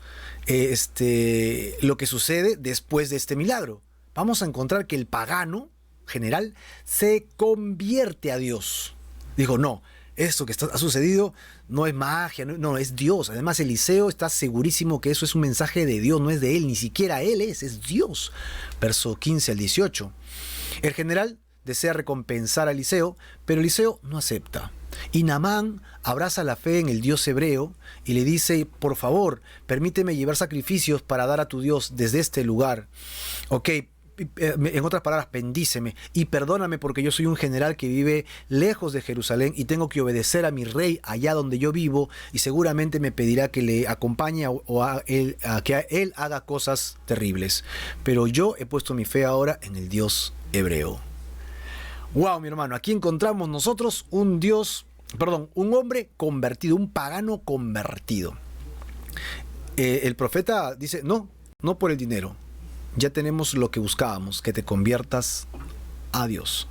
lo que sucede después de este milagro. Vamos a encontrar que el pagano general se convierte a Dios. Digo, no, esto que ha sucedido no es magia, no, es Dios. Además, Eliseo está segurísimo que eso es un mensaje de Dios, no es de él, ni siquiera él es Dios. Verso 15 al 18. El general desea recompensar a Eliseo, pero Eliseo no acepta. Y Naamán abraza la fe en el Dios hebreo y le dice, por favor, permíteme llevar sacrificios para dar a tu Dios desde este lugar. Ok, en otras palabras, bendíceme y perdóname porque yo soy un general que vive lejos de Jerusalén y tengo que obedecer a mi rey allá donde yo vivo y seguramente me pedirá que le acompañe a que él haga cosas terribles. Pero yo he puesto mi fe ahora en el Dios hebreo. Wow, mi hermano, aquí encontramos nosotros un hombre convertido, un pagano convertido. El profeta dice, no por el dinero. Ya tenemos lo que buscábamos, que te conviertas a Dios.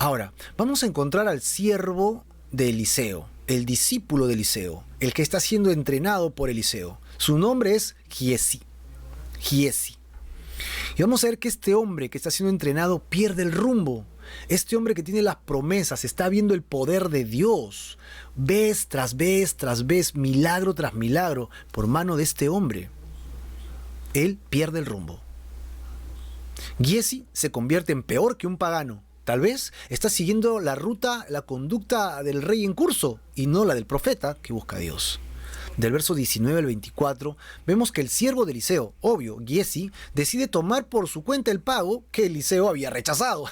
Ahora, vamos a encontrar al siervo de Eliseo, el discípulo de Eliseo, el que está siendo entrenado por Eliseo. Su nombre es Giesi. Y vamos a ver que este hombre que está siendo entrenado pierde el rumbo. Este hombre que tiene las promesas, está viendo el poder de Dios. Vez tras vez, milagro tras milagro, por mano de este hombre. Él pierde el rumbo. Giezi se convierte en peor que un pagano. Tal vez está siguiendo la ruta, la conducta del rey en curso y no la del profeta que busca a Dios. Del verso 19 al 24, vemos que el siervo de Eliseo, obvio, Giezi, decide tomar por su cuenta el pago que Eliseo había rechazado.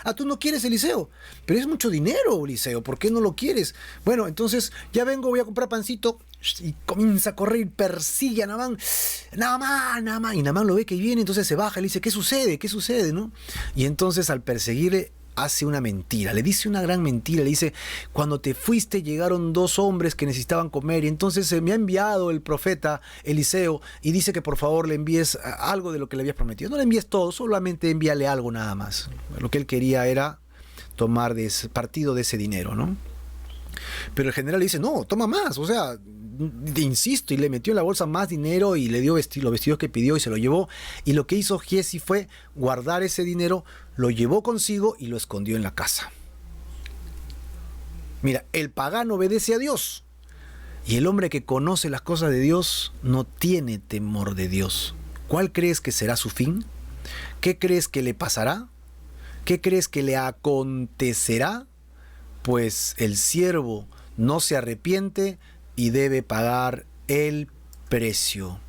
Ah, tú no quieres Eliseo, pero es mucho dinero, Eliseo, ¿por qué no lo quieres? Bueno, entonces ya vengo, voy a comprar pancito, y comienza a correr y persigue a Naamán. Naamán, y Naamán lo ve que viene, entonces se baja y le dice, ¿qué sucede? ¿Qué sucede? ¿No? Y entonces al perseguirle, hace una mentira, le dice una gran mentira, le dice, cuando te fuiste llegaron 2 hombres que necesitaban comer y entonces me ha enviado el profeta Eliseo y dice que por favor le envíes algo de lo que le habías prometido. No le envíes todo, solamente envíale algo nada más. Lo que él quería era tomar partido de ese dinero, ¿no? Pero el general le dice, no, toma más, o sea, insisto, y le metió en la bolsa más dinero y le dio los vestidos que pidió y se lo llevó. Y lo que hizo Giezi fue guardar ese dinero, lo llevó consigo y lo escondió en la casa. Mira, el pagano obedece a Dios y el hombre que conoce las cosas de Dios no tiene temor de Dios. ¿Cuál crees que será su fin? ¿Qué crees que le pasará? ¿Qué crees que le acontecerá? Pues el siervo no se arrepiente y debe pagar el precio.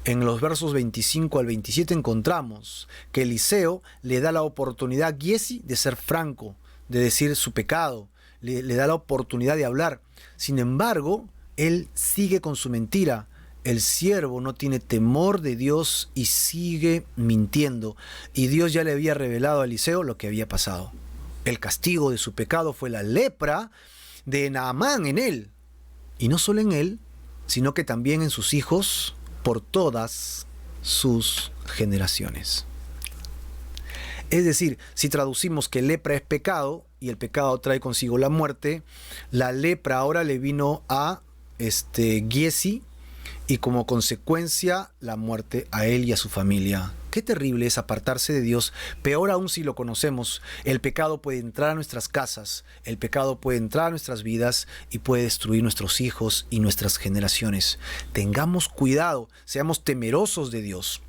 En los versos 25 al 27 encontramos que Eliseo le da la oportunidad a Giezi de ser franco, de decir su pecado, le da la oportunidad de hablar. Sin embargo, él sigue con su mentira. El siervo no tiene temor de Dios y sigue mintiendo. Y Dios ya le había revelado a Eliseo lo que había pasado. El castigo de su pecado fue la lepra de Naamán en él. Y no solo en él, sino que también en sus hijos por todas sus generaciones. Es decir, si traducimos que lepra es pecado y el pecado trae consigo la muerte, la lepra ahora le vino a Giezi y como consecuencia la muerte a él y a su familia. Qué terrible es apartarse de Dios, peor aún si lo conocemos. El pecado puede entrar a nuestras casas, el pecado puede entrar a nuestras vidas y puede destruir nuestros hijos y nuestras generaciones. Tengamos cuidado, seamos temerosos de Dios.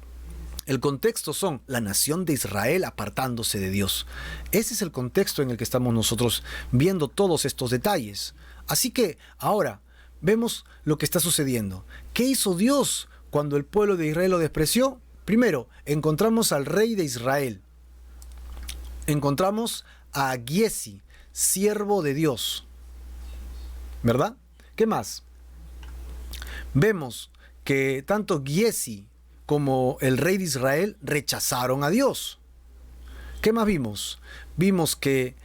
El contexto son la nación de Israel apartándose de Dios. Ese es el contexto en el que estamos nosotros viendo todos estos detalles. Así que ahora vemos lo que está sucediendo. ¿Qué hizo Dios cuando el pueblo de Israel lo despreció? Primero, encontramos al rey de Israel. Encontramos a Giezi, siervo de Dios. ¿Verdad? ¿Qué más? Vemos que tanto Giezi como el rey de Israel rechazaron a Dios. ¿Qué más vimos? Vimos que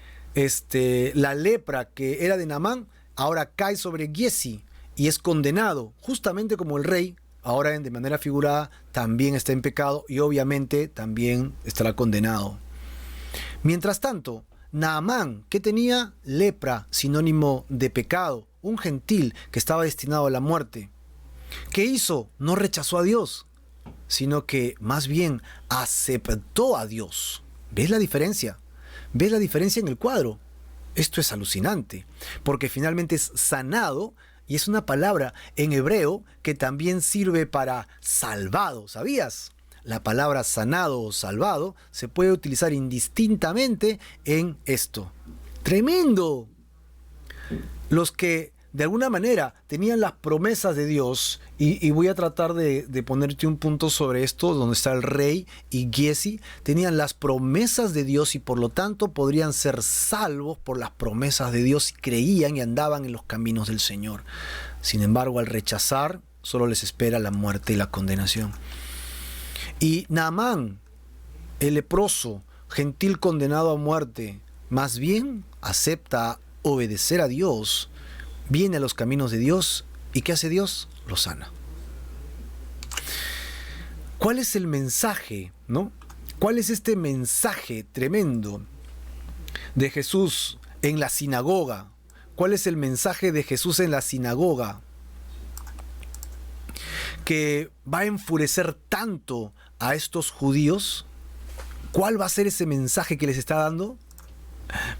la lepra que era de Naamán ahora cae sobre Giezi y es condenado, justamente como el rey, ahora de manera figurada, también está en pecado y obviamente también estará condenado. Mientras tanto, Naamán, que tenía lepra, sinónimo de pecado, un gentil que estaba destinado a la muerte, ¿qué hizo? No rechazó a Dios, sino que más bien aceptó a Dios. ¿Ves la diferencia? ¿Ves la diferencia en el cuadro? Esto es alucinante, porque finalmente es sanado. Y es una palabra en hebreo que también sirve para salvado, ¿sabías? La palabra sanado o salvado se puede utilizar indistintamente en esto. ¡Tremendo! Los que de alguna manera tenían las promesas de Dios, y voy a tratar de ponerte un punto sobre esto, donde está el rey y Giezi, tenían las promesas de Dios y por lo tanto podrían ser salvos por las promesas de Dios y creían y andaban en los caminos del Señor. Sin embargo, al rechazar, solo les espera la muerte y la condenación. Y Naamán, el leproso, gentil condenado a muerte, más bien acepta obedecer a Dios, viene a los caminos de Dios, ¿y qué hace Dios? Lo sana. ¿Cuál es el mensaje, no? ¿Cuál es este mensaje tremendo de Jesús en la sinagoga? ¿Cuál es el mensaje de Jesús en la sinagoga que va a enfurecer tanto a estos judíos? ¿Cuál va a ser ese mensaje que les está dando?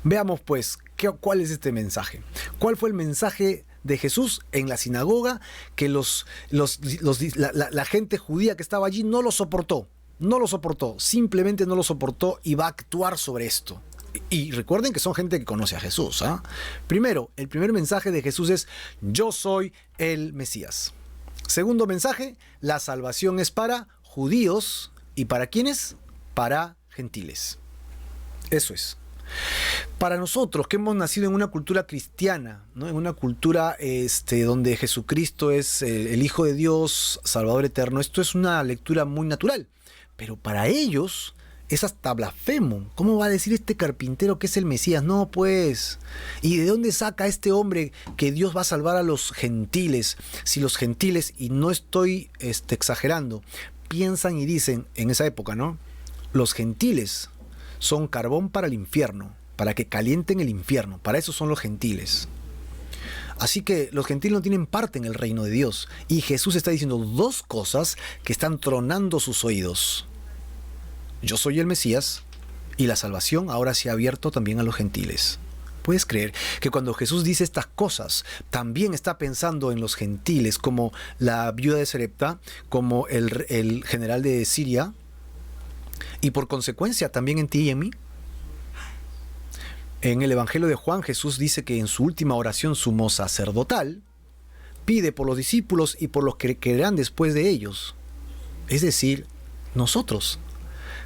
Veamos pues, ¿cuál es este mensaje? ¿Cuál fue el mensaje de Jesús en la sinagoga que la gente judía que estaba allí no lo soportó? no lo soportó, simplemente no lo soportó y va a actuar sobre esto. Y recuerden que son gente que conoce a Jesús, ¿ah? Primero, el primer mensaje de Jesús es: yo soy el Mesías. Segundo mensaje: la salvación es para judíos. ¿Y para quiénes? Para gentiles. Eso es. Para nosotros que hemos nacido en una cultura cristiana, ¿no? En una cultura donde Jesucristo es el Hijo de Dios, Salvador eterno, esto es una lectura muy natural. Pero para ellos es hasta blasfemo. ¿Cómo va a decir este carpintero que es el Mesías? No, pues. ¿Y de dónde saca este hombre que Dios va a salvar a los gentiles? Si los gentiles, y no estoy exagerando, piensan y dicen en esa época, ¿no? Los gentiles son carbón para el infierno, para que calienten el infierno. Para eso son los gentiles. Así que los gentiles no tienen parte en el reino de Dios. Y Jesús está diciendo dos cosas que están tronando sus oídos. Yo soy el Mesías y la salvación ahora se ha abierto también a los gentiles. ¿Puedes creer que cuando Jesús dice estas cosas, también está pensando en los gentiles, como la viuda de Sarepta, como el general de Siria, y por consecuencia también en ti y en mí? En el Evangelio de Juan, Jesús dice que en su última oración sumo sacerdotal, pide por los discípulos y por los que creerán después de ellos. Es decir, nosotros.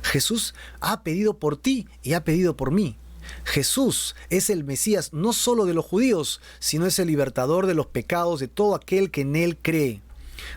Jesús ha pedido por ti y ha pedido por mí. Jesús es el Mesías no solo de los judíos, sino es el libertador de los pecados de todo aquel que en él cree.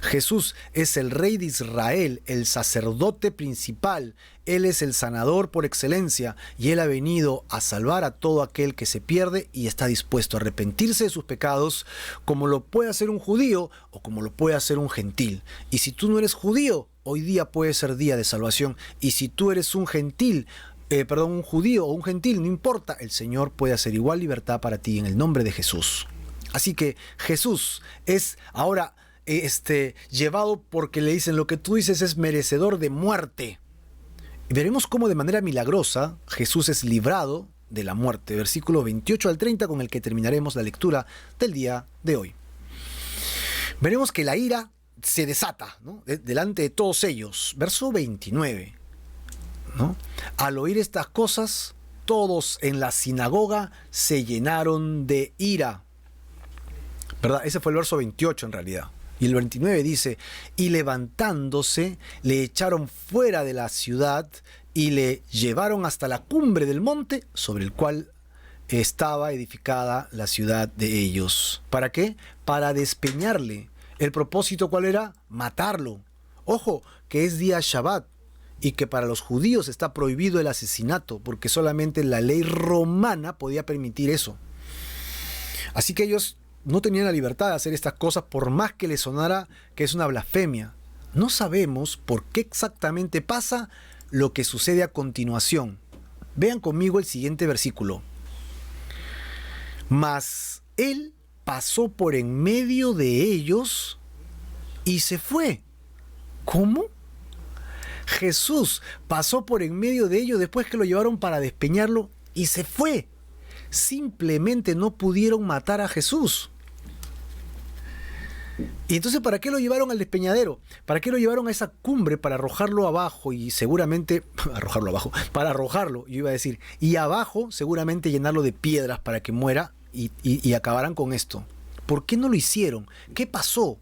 Jesús es el Rey de Israel, el sacerdote principal. Él es el sanador por excelencia y Él ha venido a salvar a todo aquel que se pierde y está dispuesto a arrepentirse de sus pecados, como lo puede hacer un judío o como lo puede hacer un gentil. Y si tú no eres judío, hoy día puede ser día de salvación. Y si tú eres un judío o un gentil, no importa, el Señor puede hacer igual libertad para ti en el nombre de Jesús. Así que Jesús es ahora llevado porque le dicen: lo que tú dices es merecedor de muerte. Y veremos cómo de manera milagrosa Jesús es librado de la muerte. Versículo 28 al 30, con el que terminaremos la lectura del día de hoy. Veremos que la ira se desata, ¿no? Delante de todos ellos. Verso 29, ¿no? Al oír estas cosas, todos en la sinagoga se llenaron de ira. ¿Verdad? Ese fue el verso 28 en realidad. Y el 29 dice: y levantándose, le echaron fuera de la ciudad y le llevaron hasta la cumbre del monte sobre el cual estaba edificada la ciudad de ellos. ¿Para qué? Para despeñarle. ¿El propósito cuál era? Matarlo. Ojo, que es día Shabbat y que para los judíos está prohibido el asesinato, porque solamente la ley romana podía permitir eso. Así que ellos no tenían la libertad de hacer estas cosas, por más que les sonara que es una blasfemia. No sabemos por qué exactamente pasa lo que sucede a continuación. Vean conmigo el siguiente versículo. Mas él pasó por en medio de ellos y se fue. ¿Cómo? Jesús pasó por en medio de ellos después que lo llevaron para despeñarlo y se fue. Simplemente no pudieron matar a Jesús. Y entonces, ¿para qué lo llevaron al despeñadero? ¿Para qué lo llevaron a esa cumbre? Para arrojarlo abajo y seguramente... para arrojarlo, yo iba a decir. Y abajo seguramente llenarlo de piedras para que muera y acabarán con esto. ¿Por qué no lo hicieron? ¿Qué pasó?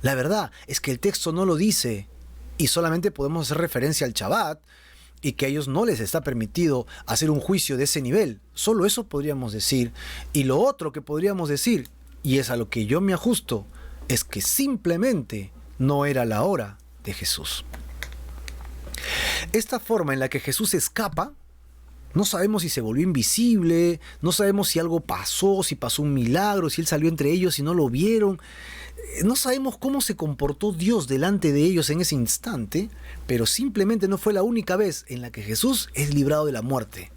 La verdad es que el texto no lo dice y solamente podemos hacer referencia al Shabbat y que a ellos no les está permitido hacer un juicio de ese nivel. Solo eso podríamos decir. Y lo otro que podríamos decir, y es a lo que yo me ajusto, es que simplemente no era la hora de Jesús. Esta forma en la que Jesús escapa, no sabemos si se volvió invisible, no sabemos si algo pasó, si pasó un milagro, si él salió entre ellos y no lo vieron. No sabemos cómo se comportó Dios delante de ellos en ese instante, pero simplemente no fue la única vez en la que Jesús es librado de la muerte,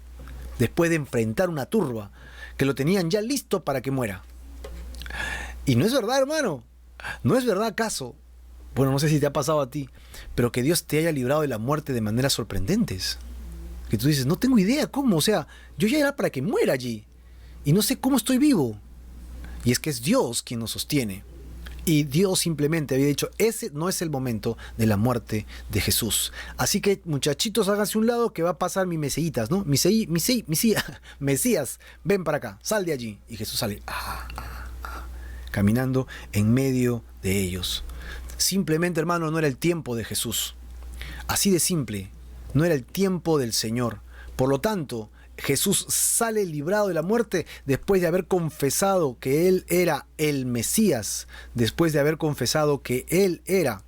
después de enfrentar una turba que lo tenían ya listo para que muera. Y no es verdad, hermano. ¿No es verdad acaso? Bueno, no sé si te ha pasado a ti, pero que Dios te haya librado de la muerte de maneras sorprendentes. Que tú dices: no tengo idea cómo, o sea, yo ya era para que muera allí y no sé cómo estoy vivo. Y es que es Dios quien nos sostiene. Y Dios simplemente había dicho, ese no es el momento de la muerte de Jesús. Así que, muchachitos, háganse un lado que va a pasar mi Mesías, ¿no? Mesías, ven para acá, sal de allí. Y Jesús sale, caminando en medio de ellos. Simplemente, hermano, no era el tiempo de Jesús. Así de simple, no era el tiempo del Señor. Por lo tanto, Jesús sale librado de la muerte después de haber confesado que Él era el Mesías, después de haber confesado que Él era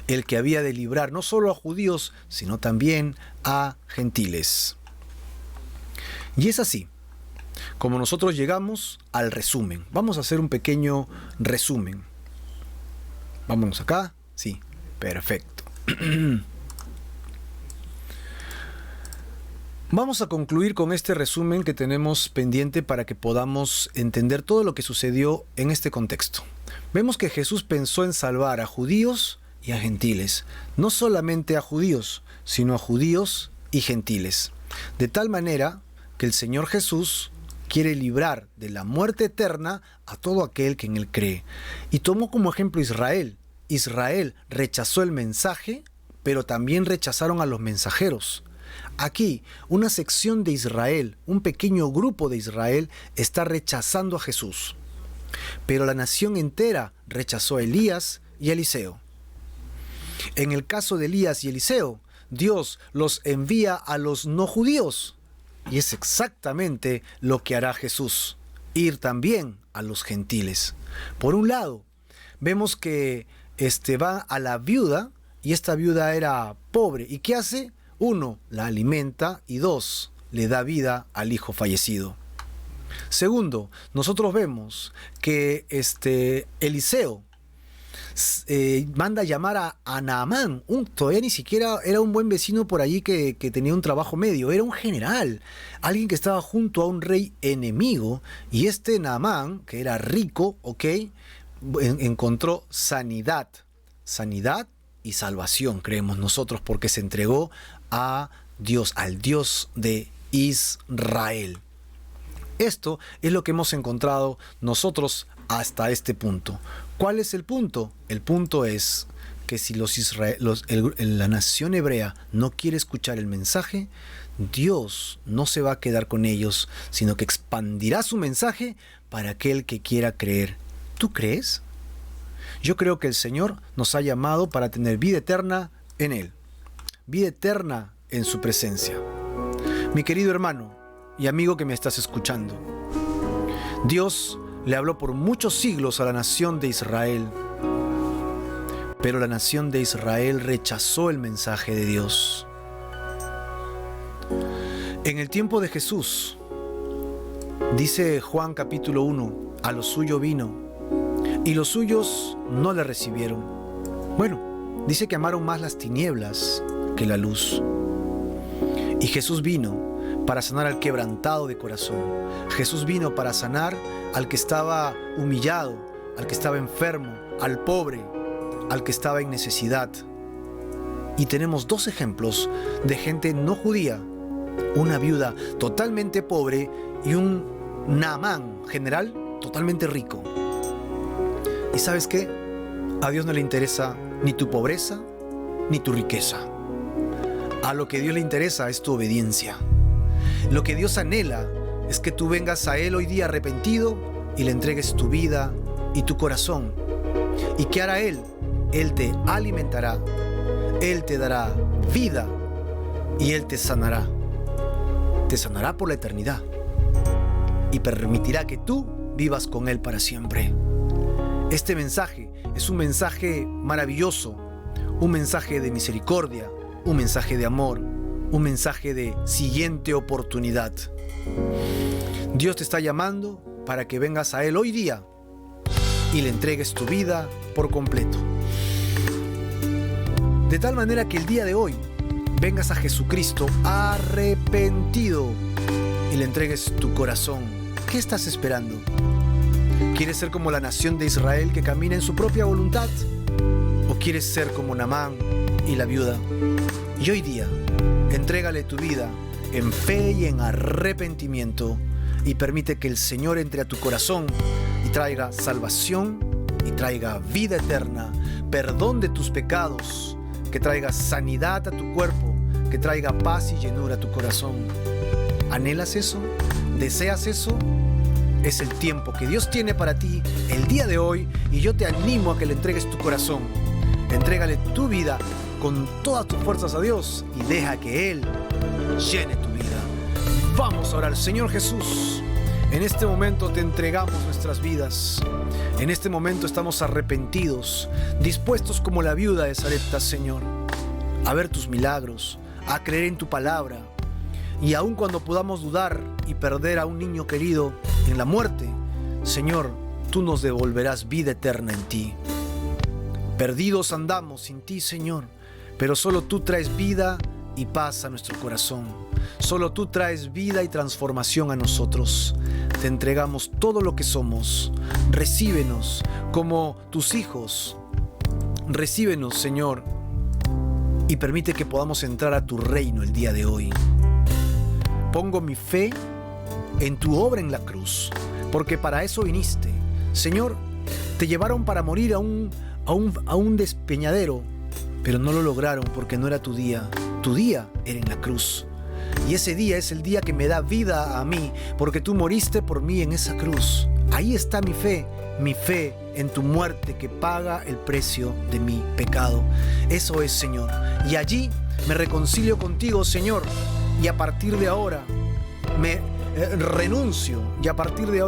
el que había de librar no solo a judíos, sino también a gentiles. Y es así como nosotros llegamos al resumen. Vamos a hacer un pequeño resumen. Vámonos acá. Sí, perfecto. Vamos a concluir con este resumen que tenemos pendiente para que podamos entender todo lo que sucedió en este contexto. Vemos que Jesús pensó en salvar a judíos y a gentiles, no solamente a judíos, sino a judíos y gentiles. De tal manera que el Señor Jesús quiere librar de la muerte eterna a todo aquel que en Él cree. Y tomó como ejemplo Israel. Israel rechazó el mensaje, pero también rechazaron a los mensajeros. Aquí, una sección de Israel, un pequeño grupo de Israel, está rechazando a Jesús. Pero la nación entera rechazó a Elías y a Eliseo. En el caso de Elías y Eliseo, Dios los envía a los no judíos. Y es exactamente lo que hará Jesús, ir también a los gentiles. Por un lado, vemos que va a la viuda, y esta viuda era pobre. ¿Y qué hace? 1, la alimenta, y 2, le da vida al hijo fallecido. Segundo, nosotros vemos que Eliseo manda llamar a Naamán, todavía ni siquiera era un buen vecino por allí que tenía un trabajo medio, era un general, alguien que estaba junto a un rey enemigo, y Naamán, que era rico, encontró sanidad y salvación, creemos nosotros, porque se entregó a Dios, al Dios de Israel. Esto es lo que hemos encontrado nosotros hasta este punto. ¿Cuál es el punto? El punto es que si la nación hebrea no quiere escuchar el mensaje, Dios no se va a quedar con ellos, sino que expandirá su mensaje para aquel que quiera creer. ¿Tú crees? Yo creo que el Señor nos ha llamado para tener vida eterna en Él, vida eterna en su presencia. Mi querido hermano y amigo que me estás escuchando, Dios le habló por muchos siglos a la nación de Israel, pero la nación de Israel rechazó el mensaje de Dios. En el tiempo de Jesús, dice Juan capítulo 1, a lo suyo vino, y los suyos no le recibieron. Bueno, dice que amaron más las tinieblas que la luz. Y Jesús vino para sanar al quebrantado de corazón. Jesús vino para sanar al que estaba humillado, al que estaba enfermo, al pobre, al que estaba en necesidad. Y tenemos 2 ejemplos de gente no judía, una viuda totalmente pobre y un Naamán, general, totalmente rico. ¿Y sabes qué? A Dios no le interesa ni tu pobreza ni tu riqueza. A lo que a Dios le interesa es tu obediencia. Lo que Dios anhela es que tú vengas a Él hoy día arrepentido y le entregues tu vida y tu corazón. ¿Y qué hará Él? Él te alimentará, Él te dará vida y Él te sanará. Te sanará por la eternidad y permitirá que tú vivas con Él para siempre. Este mensaje es un mensaje maravilloso, un mensaje de misericordia, un mensaje de amor, un mensaje de siguiente oportunidad. Dios te está llamando para que vengas a Él hoy día y le entregues tu vida por completo. De tal manera que el día de hoy vengas a Jesucristo arrepentido y le entregues tu corazón. ¿Qué estás esperando? ¿Quieres ser como la nación de Israel que camina en su propia voluntad? ¿O quieres ser como Naamán y la viuda? Y hoy día, entrégale tu vida en fe y en arrepentimiento y permite que el Señor entre a tu corazón y traiga salvación y traiga vida eterna, perdón de tus pecados, que traiga sanidad a tu cuerpo, que traiga paz y llenura a tu corazón. ¿Anhelas eso? ¿Deseas eso? Es el tiempo que Dios tiene para ti el día de hoy y yo te animo a que le entregues tu corazón. Entrégale tu vida con todas tus fuerzas a Dios y deja que Él llene tu vida. Vamos a orar. Señor Jesús, en este momento te entregamos nuestras vidas. En este momento estamos arrepentidos, dispuestos como la viuda de Sarepta, Señor, a ver tus milagros, a creer en tu palabra. Y aun cuando podamos dudar y perder a un niño querido en la muerte, Señor, tú nos devolverás vida eterna en ti. Perdidos andamos sin ti, Señor, pero solo tú traes vida y paz a nuestro corazón. Solo tú traes vida y transformación a nosotros. Te entregamos todo lo que somos. Recíbenos como tus hijos. Recíbenos, Señor, y permite que podamos entrar a tu reino el día de hoy. Pongo mi fe en tu obra en la cruz, porque para eso viniste. Señor, te llevaron para morir a un despeñadero, pero no lo lograron porque no era tu día. Tu día era en la cruz. Y ese día es el día que me da vida a mí, porque tú moriste por mí en esa cruz. Ahí está mi fe en tu muerte que paga el precio de mi pecado. Eso es, Señor. Y allí me reconcilio contigo, Señor. Y a partir de ahora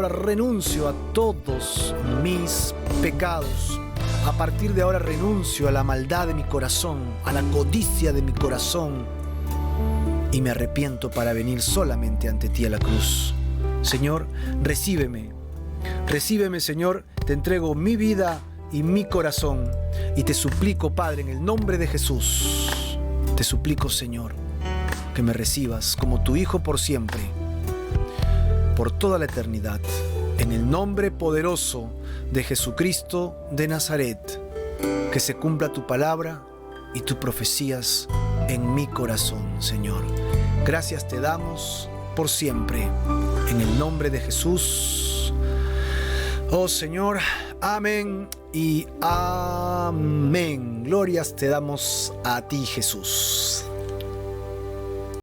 renuncio a todos mis pecados. A partir de ahora renuncio a la maldad de mi corazón, a la codicia de mi corazón. Y me arrepiento para venir solamente ante ti a la cruz. Señor, recíbeme. Recíbeme, Señor. Te entrego mi vida y mi corazón. Y te suplico, Padre, en el nombre de Jesús. Te suplico, Señor, que me recibas como tu Hijo por siempre, por toda la eternidad. En el nombre poderoso de Jesucristo de Nazaret, que se cumpla tu palabra y tus profecías en mi corazón, Señor. Gracias te damos por siempre. En el nombre de Jesús. Oh Señor, amén y amén. Glorias te damos a ti, Jesús.